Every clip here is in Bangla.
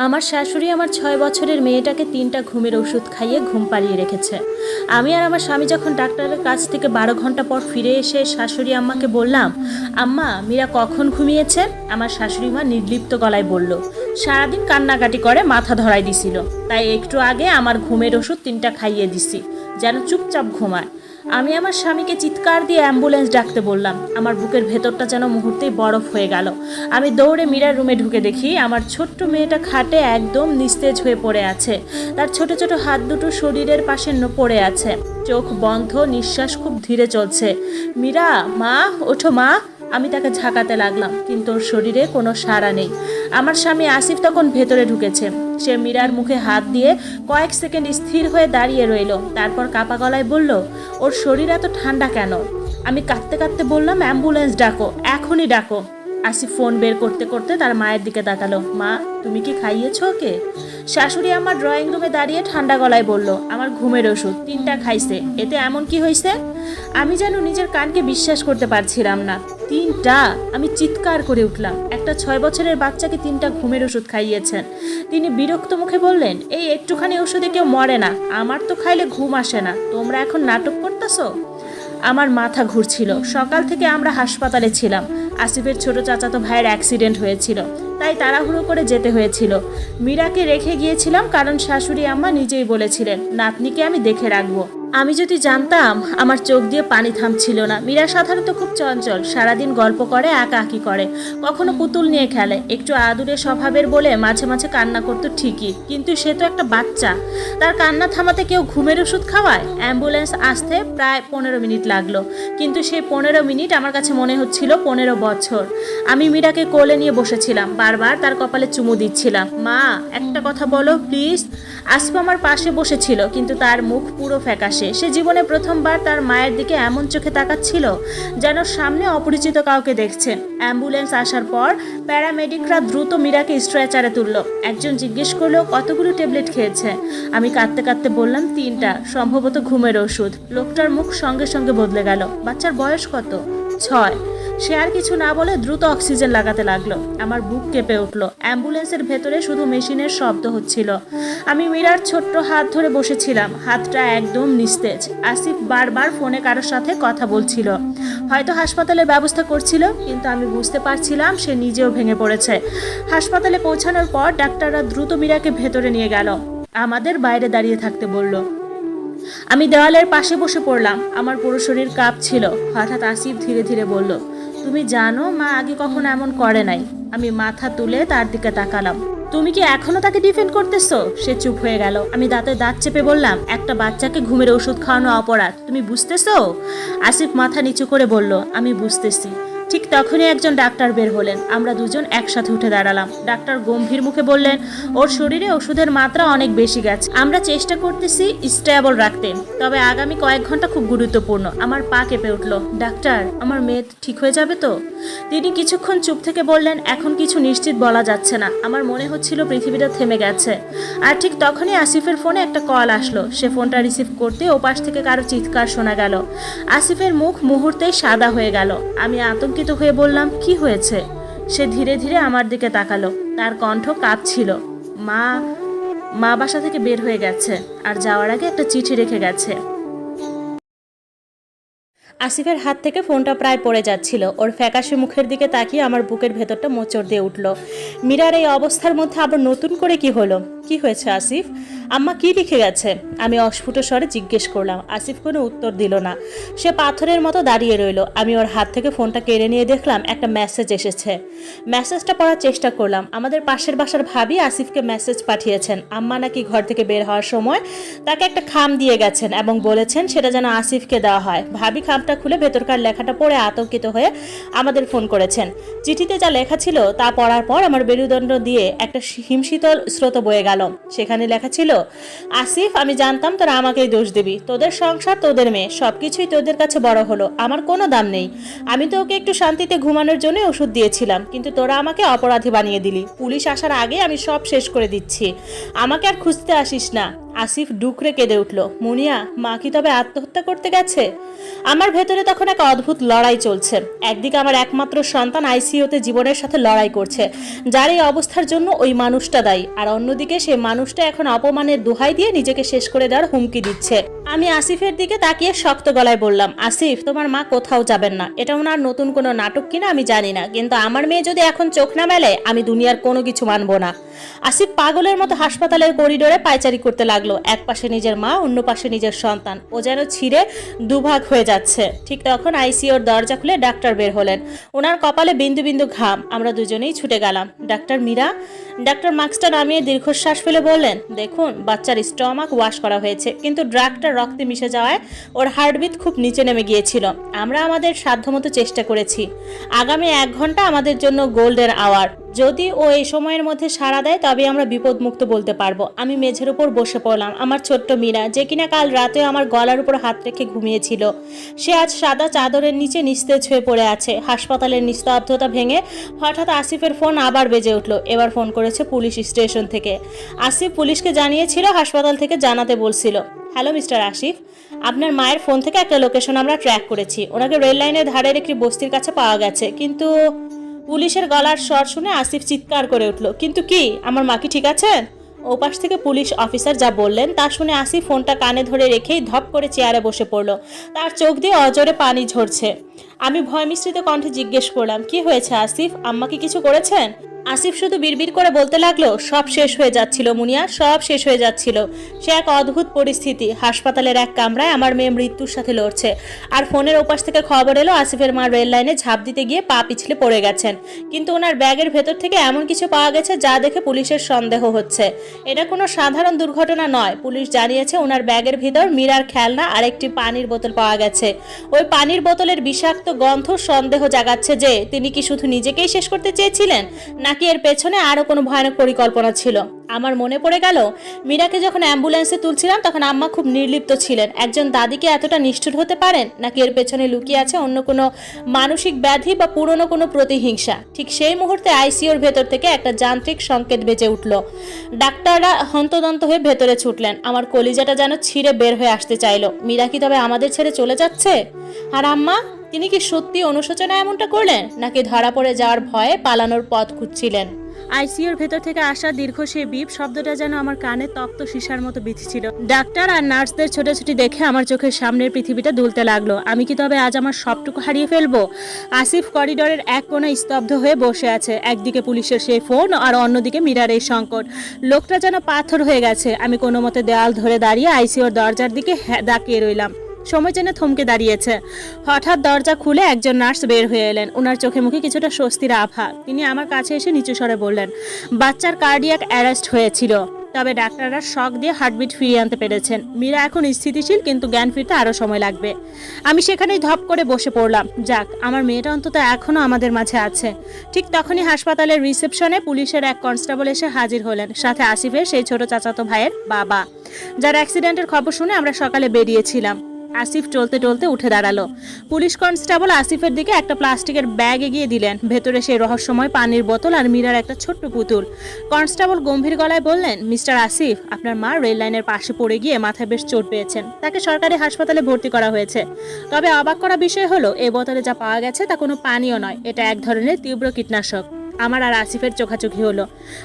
আমার শাশুড়ি আমার ৬ বছরের মেয়েটাকে ৩টা ঘুমের ওষুধ খাইয়ে ঘুম পাড়িয়ে রেখেছে। আমি আর আমার স্বামী যখন ডাক্তারের কাছ থেকে ১২ ঘন্টা পর ফিরে এসে শাশুড়ি আম্মাকে বললাম, আম্মা মীরা কখন ঘুমিয়েছে? আমার শাশুড়ি মা নির্লিপ্ত গলায় বলল, সারাদিন কান্নাকাটি করে মাথা ধরাই দিছিল, তাই একটু আগে আমার ঘুমের ওষুধ ৩টা খাইয়ে দিছি, যেন চুপচাপ ঘুমায়। আমি আমার স্বামীকে চিৎকার দিয়ে অ্যাম্বুলেন্স ডাকতে বললাম। আমার বুকের ভেতরটা যেন মুহূর্তেই বরফ হয়ে গেল। আমি দৌড়ে মীরার রুমে ঢুকে দেখি আমার ছোট্ট মেয়েটা খাটে একদম নিস্তেজ হয়ে পড়ে আছে। তার ছোট ছোট হাত দুটো শরীরের পাশে পড়ে আছে, চোখ বন্ধ, নিঃশ্বাস খুব ধীরে চলছে। মীরা, মা ওঠো মা। আমি তাকে ঝাঁকাতে লাগলাম, কিন্তু ওর শরীরে কোনো সাড়া নেই। আমার স্বামী আসিফ তখন ভেতরে ঢুকেছে। সে মীরার মুখে হাত দিয়ে কয়েক সেকেন্ড স্থির হয়ে দাঁড়িয়ে রইল, তারপর কাপা গলায় বলল, ওর শরীর এত ঠান্ডা কেন? আমি কাঁদতে কাঁদতে বললাম, অ্যাম্বুলেন্স ডাকো, এখনই ডাকো। আসিফ ফোন বের করতে করতে তার মায়ের দিকে তাকালো। মা, তুমি কি খাইয়েছো ওকে? শাশুড়ি আমার ড্রয়িং রুমে দাঁড়িয়ে ঠান্ডা গলায় বলল, আমার ঘুমের ওষুধ ৩টা খাইছে, এতে এমন কি হয়েছে? আমি যেন নিজের কানকে বিশ্বাস করতে পারছিলাম না। ৩টা! আমি চিৎকার করে উঠলাম। একটা ৬ বছরের বাচ্চাকে ৩টা ঘুমের ওষুধ খাইয়েছেন। তিনি বিরক্ত মুখে বললেন, এই একটুখানি ওষুধে কেউ মরে না, আমার তো খাইলে ঘুম আসে না, তোমরা এখন নাটক করতেছো? আমার মাথা ঘুরছিল। সকাল থেকে আমরা হাসপাতালে ছিলাম। আসিফের ছোট চাচাতো ভাইয়ের অ্যাক্সিডেন্ট হয়েছিল, তাই তাড়াহুড়ো করে যেতে হয়েছিল। মীরাকে রেখে গিয়েছিলাম কারণ শাশুড়ি আম্মা নিজেই বলেছিলেন নাতনিকে আমি দেখে রাখবো। আমি যদি জানতাম। আমার চোখ দিয়ে পানি থামছিল না। মীরা সাধারণত খুব চঞ্চল, সারাদিন গল্প করে, একাকি করে, কখনো পুতুল নিয়ে খেলে, একটু আদুরে স্বভাবের বলে মাঝে মাঝে কান্না করতো ঠিকই, কিন্তু সে তো একটা বাচ্চা। তার কান্না থামাতে কেউ ঘুমের ওষুধ খাওয়ায়? অ্যাম্বুলেন্স আসতে প্রায় 15 মিনিট লাগলো, কিন্তু সেই 15 মিনিট আমার কাছে মনে হচ্ছিল 15 বছর। আমি মীরাকে কোলে নিয়ে বসেছিলাম, বারবার তার কপালে চুমু দিচ্ছিলাম। মা, একটা কথা বলো প্লিজ। আসিফ আমার পাশে বসেছিল, কিন্তু তার মুখ পুরো ফ্যাকাশে। সে জীবনে প্রথমবার তার মায়ের দিকে এমন চোখে তাকাচ্ছিল যেন সামনে অপরিচিত কাউকে দেখছে। অ্যাম্বুলেন্স আসার পর প্যারামেডিকরা দ্রুত মীরাকে স্ট্রেচারে তুলল। একজন জিজ্ঞেস করলো, কতগুলো ট্যাবলেট খেয়েছে? আমি কাঁদতে কাঁদতে বললাম, 3টা, সম্ভবত ঘুমের ওষুধ। লোকটার মুখ সঙ্গে সঙ্গে বদলে গেল। বাচ্চার বয়স কত? 6। সে আর কিছু না বলে দ্রুত অক্সিজেন লাগাতে লাগলো। আমার বুক কেঁপে উঠল। অ্যাম্বুলেন্সের ভেতরে শুধু মেশিনের শব্দ হচ্ছিল। আমি মীরার ছোট্ট হাত ধরে বসেছিলাম, হাতটা একদম নিস্তেজ। আসিফ বারবার ফোনে কারোর সাথে কথা বলছিল, হয়তো হাসপাতালের ব্যবস্থা করছিল, কিন্তু আমি বুঝতে পারছিলাম সে নিজেও ভেঙে পড়েছে। হাসপাতালে পৌঁছানোর পর ডাক্তাররা দ্রুত মীরাকে ভেতরে নিয়ে গেল। আমাদের বাইরে দাঁড়িয়ে থাকতে বলল। আমি দেওয়ালের পাশে বসে পড়লাম। আমার পুরো শরীর কাঁপছিল। হঠাৎ আসিফ ধীরে ধীরে বলল, তুমি জানো মা আগে কখনো এমন করে নাই। আমি মাথা তুলে তার দিকে তাকালাম। তুমি কি এখনো তাকে ডিফেন্ড করতেছো? সে চুপ হয়ে গেল। আমি দাঁতে দাঁত চেপে বললাম, একটা বাচ্চাকে ঘুমের ওষুধ খাওয়ানো অপরাধ, তুমি বুঝতেছো? আসিফ মাথা নিচু করে বলল, আমি বুঝতেছি। ঠিক তখনই একজন ডাক্তার বের হলেন। আমরা দুজন একসাথে উঠে দাঁড়ালাম। ডাক্তার গম্ভীর মুখে বললেন, ওর শরীরে ওষুধের মাত্রা অনেক বেশি গেছে। আমরা চেষ্টা করতেছি স্টেবল রাখতে, তবে আগামী কয়েক ঘন্টা খুব গুরুত্বপূর্ণ। আমার পা কেঁপে উঠল। ডাক্তার, আমার মেয়ে ঠিক হয়ে যাবে তো? তিনি কিছুক্ষণ চুপ থেকে বললেন, এখন কিছু নিশ্চিত বলা যাচ্ছে না। আমার মনে হচ্ছিল পৃথিবীটা থেমে গেছে। আর ঠিক তখনই আসিফের ফোনে একটা কল আসলো। সে ফোনটা রিসিভ করতে ওপাশ থেকে কারো চিৎকার শোনা গেল। আসিফের মুখ মুহূর্তেই সাদা হয়ে গেল। আমি আতঙ্কিত হয়ে বললাম, কি হয়েছে? সে ধীরে ধীরে আমার দিকে তাকালো। তার কণ্ঠ কাঁপছিল। মা বাসা থেকে বের হয়ে গেছে, আর যাওয়ার আগে একটা চিঠি রেখে গেছে। আসিফের হাত থেকে ফোনটা প্রায় পড়ে যাচ্ছিল। ওর ফ্যাকাশে মুখের দিকে তাকিয়ে আমার বুকের ভেতরটা মোচড় দিয়ে উঠল। মীরার এই অবস্থার মধ্যে আবার নতুন করে কি হলো? কি হয়েছে আসিফ? আম্মা কি লিখে গেছে? আমি অস্ফুট স্বরে জিজ্ঞেস করলাম। আসিফ কোনো উত্তর দিল না। সে পাথরের মতো দাঁড়িয়ে রইল। আমি ওর হাত থেকে ফোনটা কেড়ে নিয়ে দেখলাম একটা মেসেজ এসেছে। মেসেজটা পড়ার চেষ্টা করলাম। আমাদের পাশের বাসার ভাবি আসিফকে মেসেজ পাঠিয়েছেন। আম্মা নাকি ঘর থেকে বের হওয়ার সময় তাকে একটা খাম দিয়ে গেছেন এবং বলেছেন সেটা যেন আসিফকে দেওয়া হয়। ভাবি খামটা খুলে ভেতরকার লেখাটা পড়ে আতঙ্কিত হয়ে আমাদের ফোন করেছেন। চিঠিতে যা লেখা ছিল তা পড়ার পর আমার মেরুদণ্ড দিয়ে একটা হিমশীতল স্রোত বয়ে গেল। সেখানে লেখা ছিল, আসিফ, আমি জানতাম তোরা আমাকেই দোষ দিবি। তোদের সংসার, তোদের মেয়ে, সবকিছুই তোদের কাছে বড় হলো। আমার কোনো দাম নেই। আমি তো ওকে একটু শান্তিতে ঘুমানোর জন্য ওষুধ দিয়েছিলাম, কিন্তু তোরা আমাকে অপরাধী বানিয়ে দিলি। পুলিশ আসার আগে আমি সব শেষ করে দিচ্ছি। আমাকে আর খুঁজতে আসিস না। আসিফ ডুকরে কেঁদে উঠল। মুনিয়া, মা কি তবে আত্মহত্যা করতে গেছে? আমার ভেতরে তখন এক অদ্ভুত লড়াই চলছে। একদিকে আমার একমাত্র সন্তান আইসিইউতে জীবনের সাথে লড়াই করছে, যার এই অবস্থার জন্য ওই মানুষটা দায়ী, আর অন্যদিকে সেই মানুষটা এখন অপমানের দোহাই দিয়ে নিজেকে শেষ করে দেওয়ার হুমকি দিচ্ছে। আমি আসিফের দিকে তাকিয়ে শক্ত গলায় বললাম, আসিফ, তোমার মা কোথাও যাবেন না। এটা ওনার নতুন কোনো নাটক কিনা আমি জানি না, কিন্তু আমার মেয়ে যদি এখন চোখ না মেলে আমি দুনিয়ার কোনো কিছু মানবো না। আসিফ পাগলের মতো হাসপাতালের করিডোরে পায়চারি করতে লাগলো। এক পাশে নিজের মা, অন্য পাশে নিজের সন্তান। ও যেন ছিঁড়ে দুভাগ হয়ে যাচ্ছে। ঠিক তখন আইসিইউর দরজা খুলে ডাক্তার বের হলেন। ওনার কপালে বিন্দু বিন্দু ঘাম। আমরা দুজনেই ছুটে গেলাম। ডাক্তার মীরা? ডাক্তার মাস্কটা নামিয়ে দীর্ঘশ্বাস ফেলে বললেন, দেখুন, বাচ্চার স্টমাক ওয়াশ করা হয়েছে, কিন্তু ড্রাগটা রক্তে মিশে যাওয়ায় ওর হার্টবিট খুব নিচে নেমে গিয়েছিল। আমরা আমাদের সাধ্যমতো চেষ্টা করেছি। আগামী 1 ঘন্টা আমাদের জন্য গোল্ডেন আওয়ার। যদি ও এই সময়ের মধ্যে সাড়া দেয় তবে আমরা বিপদমুক্ত বলতে পারবো। আমি মেঝের উপর বসে পড়লাম। আমার ছোট্ট মীরা, যে কিনা কাল রাতে আমার গলার উপর হাত রেখে ঘুমিয়েছিল, সে আজ সাদা চাদরের নিচে নিস্তেজ হয়ে পড়ে আছে। হাসপাতালের নিস্তব্ধতা ভেঙে হঠাৎ আসিফের ফোন আবার বেজে উঠল। এবার ফোন করেছে পুলিশ স্টেশন থেকে। আসিফ পুলিশকে জানিয়েছিল, হাসপাতাল থেকে জানাতে বলছিল। হ্যালো মিস্টার আসিফ, আপনার মায়ের ফোন থেকে একটা লোকেশন আমরা ট্র্যাক করেছি। ওনাকে রেল লাইনের ধারের একটি বস্তির কাছে পাওয়া গেছে। কিন্তু পুলিশের গলার স্বর শুনে আসিফ চিৎকার করে উঠল, কিন্তু কি? আমার মা কি ঠিক আছেন? ওপাশ থেকে পুলিশ অফিসার যা বললেন তা শুনে আসিফ ফোনটা কানে ধরে রেখেই ধপ করে চেয়ারে বসে পড়ল। তার চোখ দিয়ে অজরে পানি ঝরছে। আমি ভয় মিশ্রিত কণ্ঠে জিজ্ঞেস করলাম, কি হয়েছে আসিফ? আম্মা কি কিছু করেছেন? আসিফ শুধু বিড়বিড় করে বলতে লাগলো, সব শেষ হয়ে যাচ্ছিল মুনিয়া, সব শেষ হয়ে যাচ্ছিল। সে এক অদ্ভুত পরিস্থিতি। হাসপাতালের এক কামরায় আমার মেয়ে মৃত্যুর সাথে লড়ছে, আর ফোনের ওপাশ থেকে খবর এলো আসিফের মা রেল লাইনে ঝাঁপ দিতে গিয়ে পা পিছলে পড়ে গেছেন। কিন্তু ওনার ব্যাগের ভেতর থেকে এমন কিছু পাওয়া গেছে যা দেখে পুলিশের সন্দেহ হচ্ছে। এটা কোনো সাধারণ দুর্ঘটনা নয়। পুলিশ জানিয়েছে ওনার ব্যাগের ভিতর মীরার খেলনা আর একটি পানির বোতল পাওয়া গেছে। ওই পানির বোতলের বিষাক্ত গন্ধ সন্দেহ জাগাচ্ছে যে তিনি কি শুধু নিজেকেই শেষ করতে চেয়েছিলেন, নাকি এর পেছনে আরো কোনো ভয়ানক পরিকল্পনা ছিল। আমার মনে পড়ে গেল, মীরাকে যখন অ্যাম্বুলেন্সে তুলছিলাম তখন আম্মা খুব নির্লিপ্ত ছিলেন। একজন দাদিকে এতটা নিষ্ঠুর হতে পারেন, নাকি এর পেছনে লুকিয়ে আছে অন্য কোনো মানসিক ব্যাধি বা পুরনো কোনো প্রতিহিংসা? ঠিক সেই মুহূর্তে আইসিইউর ভেতর থেকে একটা যান্ত্রিক সংকেত বেজে উঠল। ডাক্তাররা হন্তদন্ত হয়ে ভেতরে ছুটলেন। আমার কলিজাটা যেন ছিঁড়ে বের হয়ে আসতে চাইলো। মীরা কি তবে আমাদের ছেড়ে চলে যাচ্ছে? আর আম্মা, তিনি কি সত্যি অনুশোচনায় এমনটা করলেন, নাকি ধরা পড়ে যাওয়ার ভয়ে পালানোর পথ খুঁজছিলেন? আইসিইউর ভেতর থেকে আসা দীর্ঘ সেই বিপ শব্দটা যেন আমার কানে তপ্ত সীসার মতো বিঁধছিল। ডাক্তার আর নার্সদের ছোটাছুটি দেখে আমার চোখের সামনের পৃথিবীটা দুলতে লাগলো। আমি কি তবে আজ আমার সবটুকু হারিয়ে ফেলবো? আসিফ করিডোরের এক কোণে স্তব্ধ হয়ে বসে আছে। একদিকে পুলিশের সেই ফোন আর অন্যদিকে মীরার এই সংকট। লোকটা যেন পাথর হয়ে গেছে। আমি কোনো মতে দেওয়াল ধরে দাঁড়িয়ে আইসিইউর দরজার দিকে তাকিয়ে রইলাম। সময় যেন থমকে দাঁড়িয়েছে। হঠাৎ দরজা খুলে একজন নার্স বের হয়ে এলেন। ওনার চোখে মুখে কিছুটা স্বস্তির আভা। তিনি আমার কাছে এসে নিচু স্বরে বললেন, বাচ্চার কার্ডিয়াক অ্যারেস্ট হয়েছিল, তবে ডাক্তাররা শক দিয়ে হার্টবিট ফিরিয়ে আনতে পেরেছেন। মীরা এখন স্থিতিশীল, কিন্তু জ্ঞান ফিরতে আরও সময় লাগবে। আমি সেখানেই ধপ করে বসে পড়লাম। যাক, আমার মেয়েটা অন্তত এখনও আমাদের মাঝে আছে। ঠিক তখনই হাসপাতালের রিসেপশনে পুলিশের এক কনস্টেবল এসে হাজির হলেন, সাথে আসিফের সেই ছোট চাচাতো ভাইয়ের বাবা, যার অ্যাক্সিডেন্টের খবর শুনে আমরা সকালে বেরিয়েছিলাম। আসিফ টলতে টলতে উঠে দাঁড়ালো। পুলিশ কনস্টেবল আসিফের দিকে একটা প্লাস্টিকের ব্যাগ এগিয়ে দিলেন। ভেতরে সেই রহস্যময় পানির বোতল আর মীরার একটা ছোট্ট পুতুল। কনস্টেবল গম্ভীর গলায় বললেন, মিস্টার আসিফ, আপনার মা রেল লাইনের পাশে পড়ে গিয়ে মাথায় বেশ চোট পেয়েছেন। তাকে সরকারি হাসপাতালে ভর্তি করা হয়েছে। তবে অবাক করা বিষয় হলো, এই বোতলে যা পাওয়া গেছে তা কোনো পানীয় নয়, এটা এক ধরনের তীব্র কীটনাশক। আমার আর আসিফের চোখাচোখি হলো।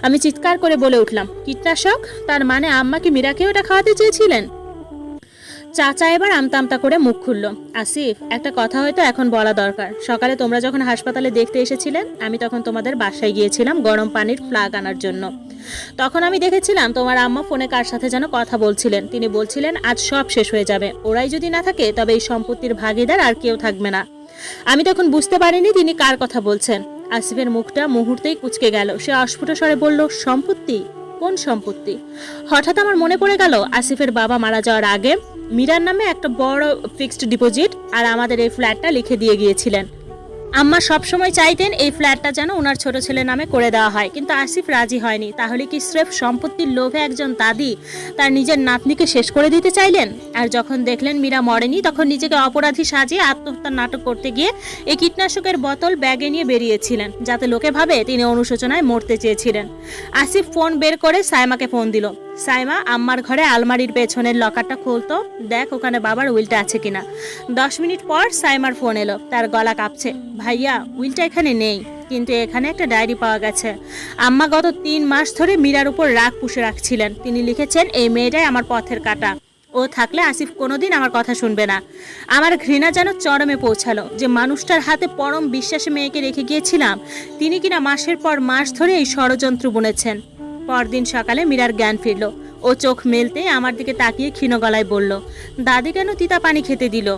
আমি চিৎকার করে বলে উঠলাম, কীটনাশক? তার মানে আম্মা কি মীরাকেও এটা খাওয়াতে চেয়েছিলেন? চাচা এবার আমতা আমতা করে মুখ খুলল। আসিফ, একটা কথা হয়তো এখন বলা দরকার। সকালে তোমরা যখন হাসপাতালে দেখতে এসেছিলেন, আমি তখন তোমাদের বাসায় গিয়েছিলাম গরম পানির ফ্লাগ আনার জন্য। তখন আমি দেখেছিলাম তোমার আম্মা ফোনে কার সাথে যেন কথা বলছিলেন। তিনি বলছিলেন আজ সব শেষ হয়ে যাবে, ওরাই যদি না থাকে তবে এই সম্পত্তির ভাগিদার আর কেউ থাকবে না। আমি তখন বুঝতে পারিনি তিনি কার কথা বলছেন। আসিফের মুখটা মুহূর্তেই কুঁচকে গেল। সে অস্ফুট স্বরে বলল, সম্পত্তি? কোন সম্পত্তি? হঠাৎ আমার মনে পড়ে গেল, আসিফের বাবা মারা যাওয়ার আগে মীরার নামে একটা বড় ফিক্সড ডিপোজিট আর আমাদের এই ফ্ল্যাটটা লিখে দিয়ে গিয়েছিলেন। আম্মা সবসময় চাইতেন এই ফ্ল্যাটটা যেন ওনার ছোট ছেলের নামে করে দেওয়া হয়, কিন্তু আসিফ রাজি হয়নি। তাহলে কি স্রেফ সম্পত্তির লোভে একজন দাদি তার নিজের নাতনিকে শেষ করে দিতে চাইলেন? আর যখন দেখলেন মীরা মরেনি, তখন নিজেকে অপরাধী সাজিয়ে আত্মহত্যার নাটক করতে গিয়ে এই কীটনাশকের বোতল ব্যাগে নিয়ে বেরিয়েছিলেন, যাতে লোকে ভাবে তিনি অনুশোচনায় মরতে চেয়েছিলেন। আসিফ ফোন বের করে সায়মাকে ফোন দিল। সাইমা, আম্মার ঘরে আলমারির পেছনের লকারটা খুলতো, দেখ ওখানে বাবার উইলটা আছে কিনা। 10 মিনিট পর সাইমার ফোন এলো, তার গলা কাঁপছে। ভাইয়া, উইলটা এখানে নেই, কিন্তু এখানে একটা ডায়েরি পাওয়া গেছে। আম্মা গত 3 মাস ধরে মীরার উপর রাগ পুষে রাখছিলেন। তিনি লিখেছেন, এই মেয়েটাই আমার পথের কাঁটা, ও থাকলে আসিফ কোনোদিন আমার কথা শুনবে না। আমার ঘৃণা যেন চরমে পৌঁছালো। যে মানুষটার হাতে পরম বিশ্বাসে মেয়েকে রেখে গিয়েছিলাম, তিনি কিনা মাসের পর মাস ধরে এই ষড়যন্ত্র বুনেছেন। পরদিন সকালে মীরার জ্ঞান ফিরল। ও চোখ মেলতেই আমার দিকে তাকিয়ে ক্ষীণ গলায় বলল, দাদি কেন তিতা পানি খেতে দিল?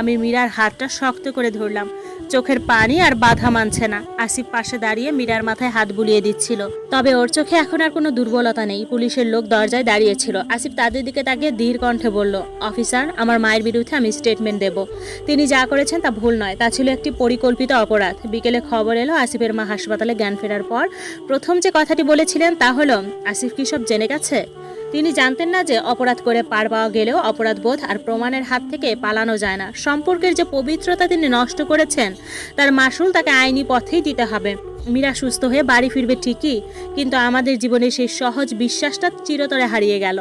আমি মীরার হাতটা শক্ত করে ধরলাম। চোখের পানি আর বাধা মানছে না। আসিফ পাশে দাঁড়িয়ে মীরার মাথায় হাত বুলিয়ে দিচ্ছিল, তবে ওর চোখে এখন আর কোনো দুর্বলতা নেই। পুলিশের লোক দরজায় দাঁড়িয়েছিল। আসিফ তাদের দিকে তাকিয়ে ধীর কণ্ঠে বলল, অফিসার, আমার মায়ের বিরুদ্ধে আমি স্টেটমেন্ট দেব। তিনি যা করেছেন তা ভুল নয়, তা ছিল একটি পরিকল্পিত অপরাধ। বিকেলে খবর এলো আসিফের মা হাসপাতালে জ্ঞান ফেরার পর প্রথম যে কথাটি বলেছিলেন তা হলো, আসিফ কি সব জেনে গেছে? তিনি জানতেন না যে অপরাধ করে পার পাওয়া গেলেও অপরাধবোধ আর প্রমাণের হাত থেকে পালানো যায় না। সম্পর্কের যে পবিত্রতা তিনি নষ্ট করেছেন, তার মাসুল তাকে আইনি পথেই দিতে হবে। মীরা সুস্থ হয়ে বাড়ি ফিরবে ঠিকই, কিন্তু আমাদের জীবনে সেই সহজ বিশ্বাসটা চিরতরে হারিয়ে গেল।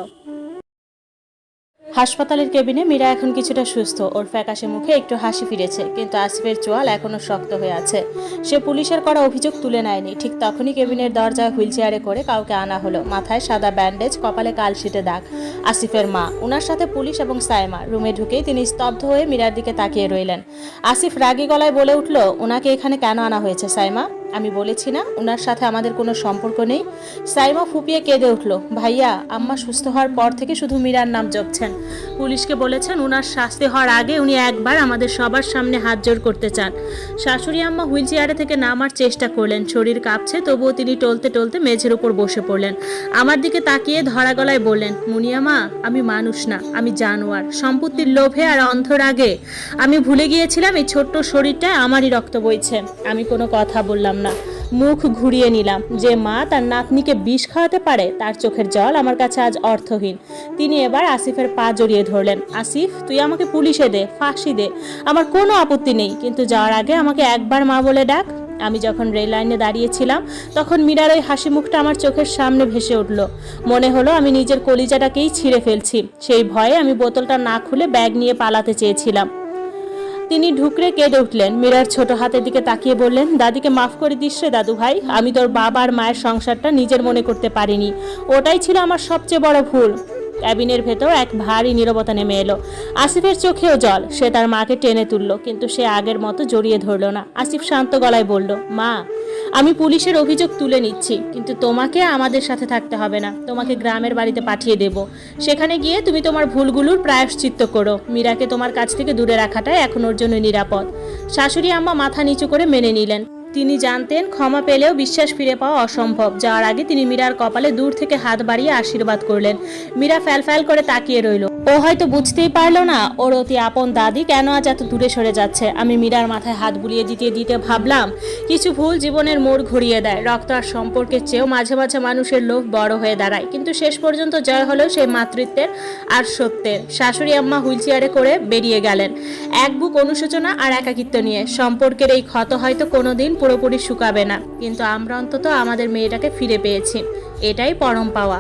হাসপাতালের কেবিনে মীরা এখন কিছুটা সুস্থ। ওর ফ্যাকাশে মুখে একটু হাসি ফিরেছে, কিন্তু আসিফের চোয়াল এখনো শক্ত হয়ে আছে। সে পুলিশের করা অভিযোগ তুলে নেয়নি। ঠিক তখনই কেবিনের দরজায় হুইল চেয়ারে করে কাউকে আনা হলো। মাথায় সাদা ব্যান্ডেজ, কপালে কালশিটে দাগ। আসিফের মা, ওনার সাথে পুলিশ এবং সাইমা। রুমে ঢুকেই তিনি স্তব্ধ হয়ে মীরার দিকে তাকিয়ে রইলেন। আসিফ রাগী গলায় বলে উঠল, ওনাকে এখানে কেন আনা হয়েছে সাইমা? আমি বলেছি না ওনার সাথে আমাদের কোনো সম্পর্ক নেই। সাইমা ফুপিয়ে কেঁদে উঠল, ভাইয়া, আম্মা সুস্থ হওয়ার পর থেকে শুধু মীরার নাম জপছেন। পুলিশকে বলেছেন ওনার শাস্তি হওয়ার আগে উনি একবার আমাদের সবার সামনে হাত জোড় করতে চান। শাশুড়ি আম্মা হুইল চেয়ারে থেকে নামার চেষ্টা করলেন, শরীর কাঁপছে, তবুও তিনি টলতে টলতে মেঝের উপর বসে পড়লেন। আমার দিকে তাকিয়ে ধরা গলায় বললেন, মুনিয়া মা, আমি মানুষ না, আমি জানোয়ার। সম্পত্তির লোভে আর অন্ধরাগে আমি ভুলে গিয়েছিলাম এই ছোট্ট শরীরটায় আমারই রক্ত বইছে। আমি কোনো কথা বললাম না, মুখ ঘুরিয়ে নিলাম। যে মা তার নাতনিকে বিষ খাওয়াতে পারে, তার চোখের জল আমার কাছে আজ অর্থহীন। তিনি এবার আসিফের পা জড়িয়ে ধরলেন। আসিফ, তুই আমাকে পুলিশে দে, ফাঁসি দে, আমার কোনো আপত্তি নেই, কিন্তু যাওয়ার আগে আমাকে একবার মা বলে ডাক। আমি যখন রেল লাইনে দাঁড়িয়েছিলাম, তখন মীরার ওই হাসি মুখটা আমার চোখের সামনে ভেসে উঠল। মনে হলো আমি নিজের কলিজাটাকেই ছিঁড়ে ফেলছি। সেই ভয়ে আমি বোতলটা না খুলে ব্যাগ নিয়ে পালাতে চেয়েছিলাম। তিনি ঢুকরে কেঁদে উঠলেন। মীরার ছোট হাতের দিকে তাকিয়ে বললেন, দাদিকে মাফ করে দিস রে দাদু ভাই। আমি তোর বাবা আর মায়ের সংসারটা নিজের মনে করতে পারিনি, ওটাই ছিল আমার সবচেয়ে বড় ভুল। ক্যাবিনের ভেতর এক ভারী নীরবতা নেমে এলো। আসিফের চোখেও জল। সে তার মাকে টেনে তুলল, কিন্তু সে আগের মতো জড়িয়ে ধরল না। আসিফ শান্ত গলায় বলল, মা, আমি পুলিশের অভিযোগ তুলে নিচ্ছি, কিন্তু তোমাকে আমাদের সাথে থাকতে হবে না। তোমাকে গ্রামের বাড়িতে পাঠিয়ে দেব। সেখানে গিয়ে তুমি তোমার ভুলগুলোর প্রায়শ্চিত্ত করো। মীরাকে তোমার কাছ থেকে দূরে রাখাটাই এখন ওর জন্য নিরাপদ। শাশুড়ি আম্মা মাথা নিচু করে মেনে নিলেন। তিনি জানতেন ক্ষমা পেলেও বিশ্বাস ফিরে পাওয়া অসম্ভব। যাওয়ার আগে তিনি মীরার কপালে দূর থেকে হাত বাড়িয়ে আশীর্বাদ করলেন। মীরা ফ্যাল করে তাকিয়ে রইল। ও হয়তো বুঝতেই পারলো না ওর অতি আপন দাদি কেন আজ এত দূরে সরে যাচ্ছে। আমি মীরার মাথায় হাত বুলিয়ে দিতে ভাবলাম, কিছু ভুল জীবনের মোড় ঘুরিয়ে দেয়। রক্ত আর সম্পর্কের চেয়েও মাঝে মাঝে মানুষের লোভ বড় হয়ে দাঁড়ায়, কিন্তু শেষ পর্যন্ত জয় হলেও সেই মাতৃত্বের আর সত্যের। শাশুড়ি আম্মা হুইল চেয়ারে করে বেরিয়ে গেলেন, এক বুক অনুশোচনা আর একাকিত্ব নিয়ে। সম্পর্কের এই ক্ষত হয়তো কোনোদিন পুরোপুরি শুকাবে না, কিন্তু আমরা অন্তত আমাদের মেয়েটাকে ফিরে পেয়েছি, এটাই পরম পাওয়া।